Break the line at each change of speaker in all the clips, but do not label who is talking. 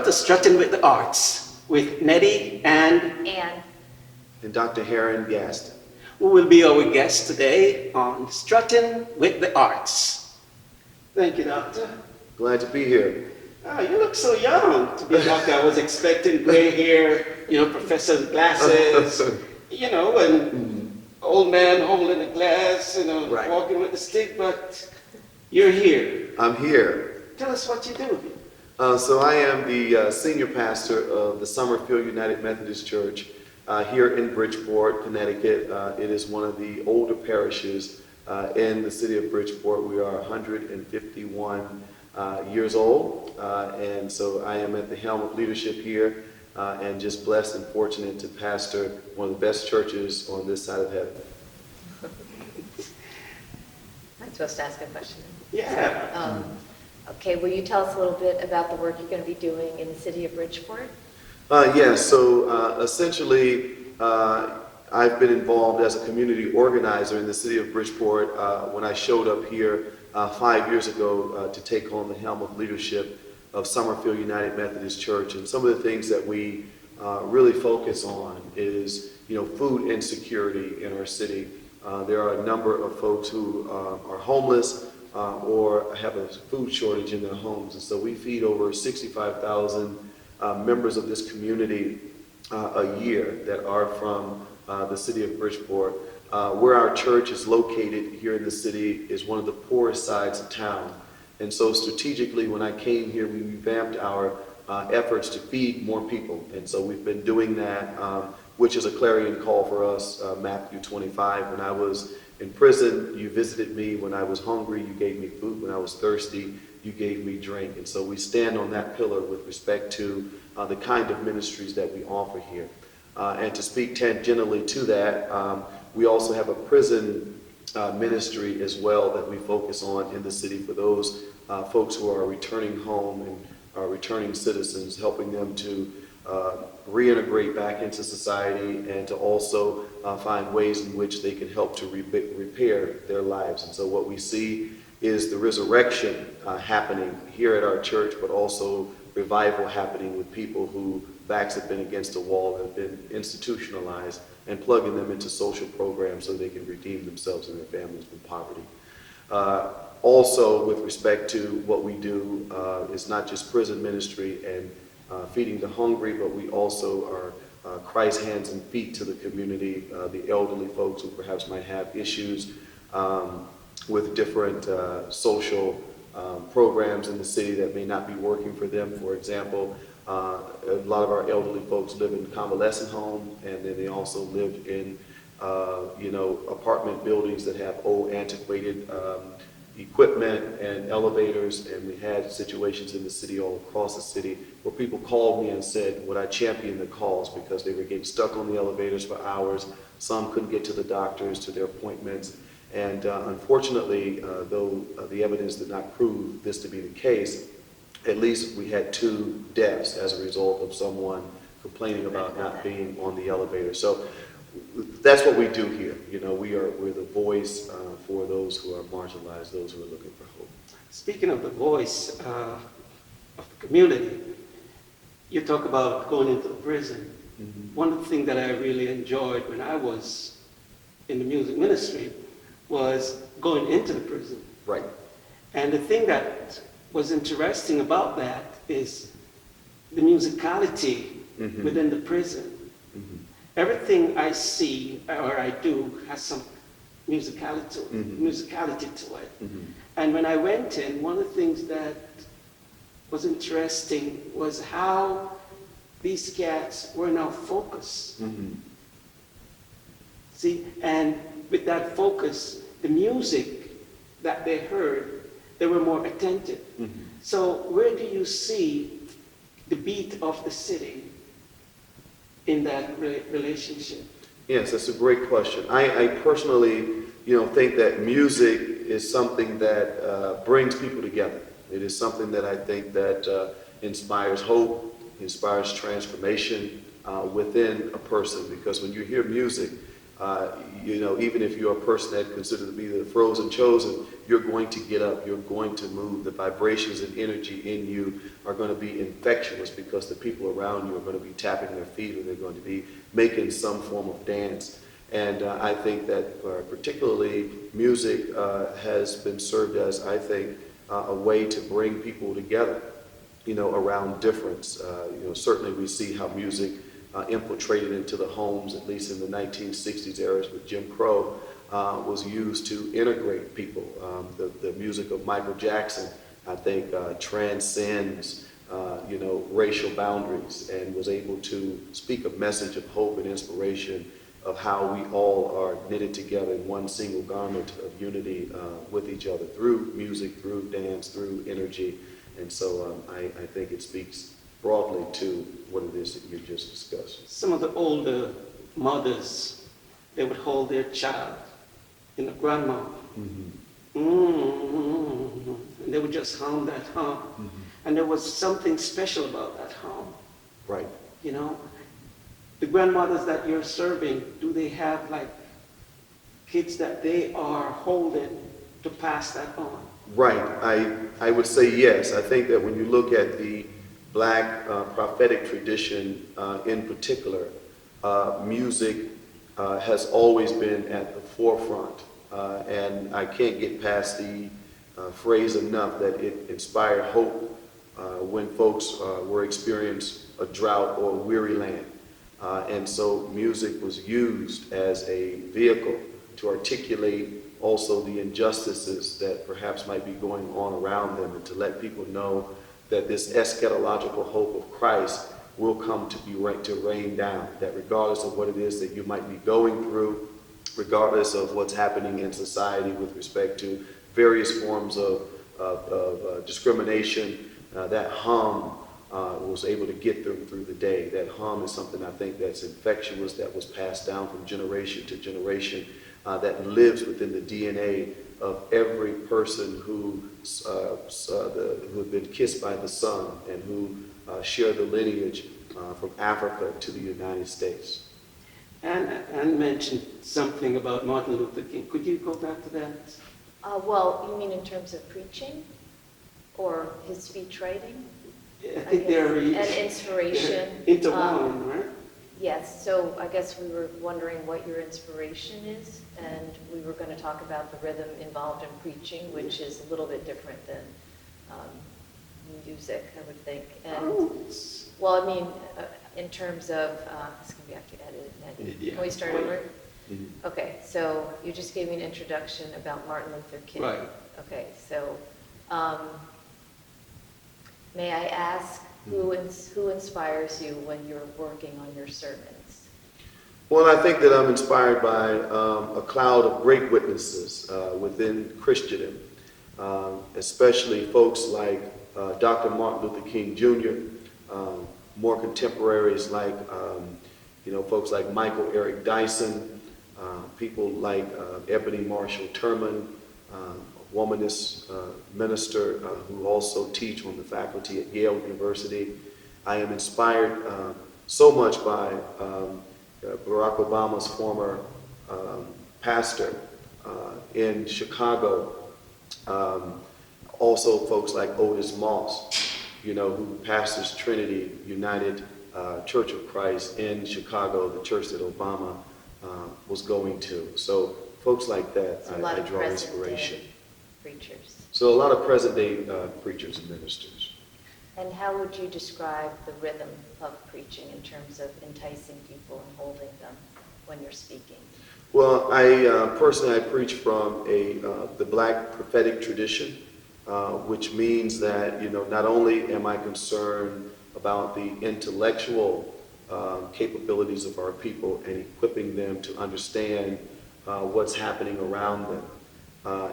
to Strutting with the Arts with Neddy and
Ann.
And Dr. Herron Gaston.
who will be our guest today on Strutting with the Arts. Thank you, Doctor.
Glad to be here.
You look so young to be a doctor. I was expecting gray hair, professor's glasses, and old man holding a glass,
Right.
walking with a stick, but you're here.
I'm here.
Tell us what you do.
So I am the senior pastor of the Summerfield United Methodist Church here in Bridgeport, Connecticut. It is one of the older parishes in the city of Bridgeport. We are 151 years old, and so I am at the helm of leadership here and just blessed and fortunate to pastor one of the best churches on this side of heaven.
I'm supposed to ask a question.
Yeah.
Okay, will you tell us a little bit about the work you're going to be doing in the city of Bridgeport?
So essentially, I've been involved as a community organizer in the city of Bridgeport when I showed up here 5 years ago to take on the helm of leadership of Summerfield United Methodist Church. And some of the things that we really focus on is, food insecurity in our city. There are a number of folks who are homeless or have a food shortage in their homes. And so we feed over 65,000 members of this community a year that are from the city of Bridgeport. Where our church is located here in the city is one of the poorest sides of town. And so strategically, when I came here, we revamped our efforts to feed more people. And so we've been doing that, which is a clarion call for us, Matthew 25. When I was in prison, you visited me. When I was hungry, you gave me food. When I was thirsty, you gave me drink. And so we stand on that pillar with respect to the kind of ministries that we offer here. And to speak tangentially to that, we also have a prison ministry as well that we focus on in the city for those folks who are returning home and are returning citizens, helping them to reintegrate back into society and to also find ways in which they can help to repair their lives. And so what we see is the resurrection happening here at our church, but also revival happening with people who backs have been against the wall and have been institutionalized, and plugging them into social programs so they can redeem themselves and their families from poverty. Also, with respect to what we do, is not just prison ministry and feeding the hungry, but we also are Christ's hands and feet to the community, the elderly folks who perhaps might have issues with different social programs in the city that may not be working for them. For example, a lot of our elderly folks live in convalescent homes, and then they also live in apartment buildings that have old antiquated equipment and elevators. And we had situations in the city, all across the city, where people called me and said, would I champion the cause, because they were getting stuck on the elevators for hours. Some couldn't get to the doctors, to their appointments. And unfortunately, though the evidence did not prove this to be the case, at least we had 2 deaths as a result of someone complaining about not being on the elevator. So that's what we do here. We're the voice for those who are marginalized, those who are looking for hope.
Speaking of the voice of the community, you talk about going into the prison.
Mm-hmm.
One of the things that I really enjoyed when I was in the music ministry was going into the prison.
Right.
And the thing that was interesting about that is the musicality within the prison.
Mm-hmm.
Everything I see or I do has some musicality to it.
Mm-hmm.
And when I went in, one of the things that was interesting was how these cats were now focused.
Mm-hmm.
See, and with that focus, the music that they heard, they were more attentive.
Mm-hmm.
So where do you see the beat of the city in that relationship?
Yes, that's a great question. I personally, think that music is something that brings people together. It is something that I think that inspires hope, inspires transformation within a person. Because when you hear music, You know, even if you're a person that considered to be the frozen chosen, you're going to get up, you're going to move. The vibrations and energy in you are going to be infectious because the people around you are going to be tapping their feet or they're going to be making some form of dance. And I think that particularly music has been served as, I think, a way to bring people together, you know, around difference. You know, certainly we see how music infiltrated into the homes, at least in the 1960s eras with Jim Crow, was used to integrate people. The music of Michael Jackson, I think, transcends, you know, racial boundaries and was able to speak a message of hope and inspiration of how we all are knitted together in one single garment of unity with each other through music, through dance, through energy. And so I think it speaks broadly to what it is that you just discussed.
Some of the older mothers, they would hold their child in the grandma. Mm-hmm. Mm-hmm. And they would just hum that hum. Mm-hmm. And there was something special about that hum.
Right.
You know? The grandmothers that you're serving, do they have like kids that they are holding to pass that on?
Right. I would say yes. I think that when you look at the Black prophetic tradition in particular, music has always been at the forefront. And I can't get past the phrase enough that it inspired hope when folks were experiencing a drought or weary land. And so music was used as a vehicle to articulate also the injustices that perhaps might be going on around them and to let people know that this eschatological hope of Christ will come to rain down, that regardless of what it is that you might be going through, regardless of what's happening in society with respect to various forms of discrimination, that hum was able to get them through the day. That hum is something I think that's infectious, that was passed down from generation to generation, that lives within the DNA of every person who had been kissed by the sun and who share the lineage from Africa to the United States.
Ann mentioned something about Martin Luther King. Could you go back to that?
Well, you mean in terms of preaching or his speech writing?
I think they're
and inspiration.
Interwoven, right?
Yes, so I guess we were wondering what your inspiration is, and we were going to talk about the rhythm involved in preaching, which is a little bit different than music, I would think. And well, I mean, in terms of, it's going to be after edited. Can we start over? Mm-hmm. Okay, so you just gave me an introduction about Martin Luther King.
Right.
Okay, so may I ask who inspires you when you're working on your sermons?
Well, I think that I'm inspired by a cloud of great witnesses within Christendom, especially folks like Dr. Martin Luther King Jr., more contemporaries like, folks like Michael Eric Dyson, people like Ebony Marshall Turman, womanist minister who also teach on the faculty at Yale University. I am inspired so much by Barack Obama's former pastor in Chicago. Also folks like Otis Moss, who pastors Trinity United Church of Christ in Chicago, the church that Obama was going to. So folks like that, I draw inspiration.
Preachers.
So a lot of present-day preachers and ministers.
And how would you describe the rhythm of preaching in terms of enticing people and holding them when you're speaking? Well,
personally, I preach from the Black prophetic tradition, which means that, not only am I concerned about the intellectual capabilities of our people and equipping them to understand what's happening around them,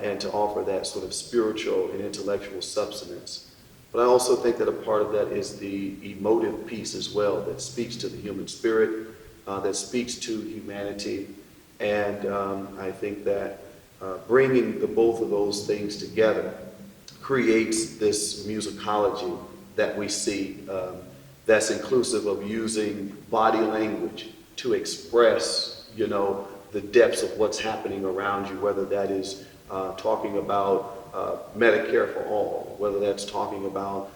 and to offer that sort of spiritual and intellectual substance. But I also think that a part of that is the emotive piece as well, that speaks to the human spirit, that speaks to humanity. And I think that bringing both of those things together creates this musicology that we see that's inclusive of using body language to express, the depths of what's happening around you, whether that is talking about Medicare for all, whether that's talking about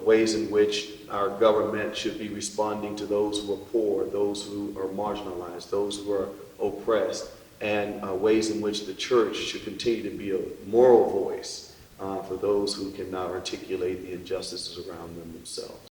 ways in which our government should be responding to those who are poor, those who are marginalized, those who are oppressed, and ways in which the church should continue to be a moral voice for those who cannot articulate the injustices around them themselves.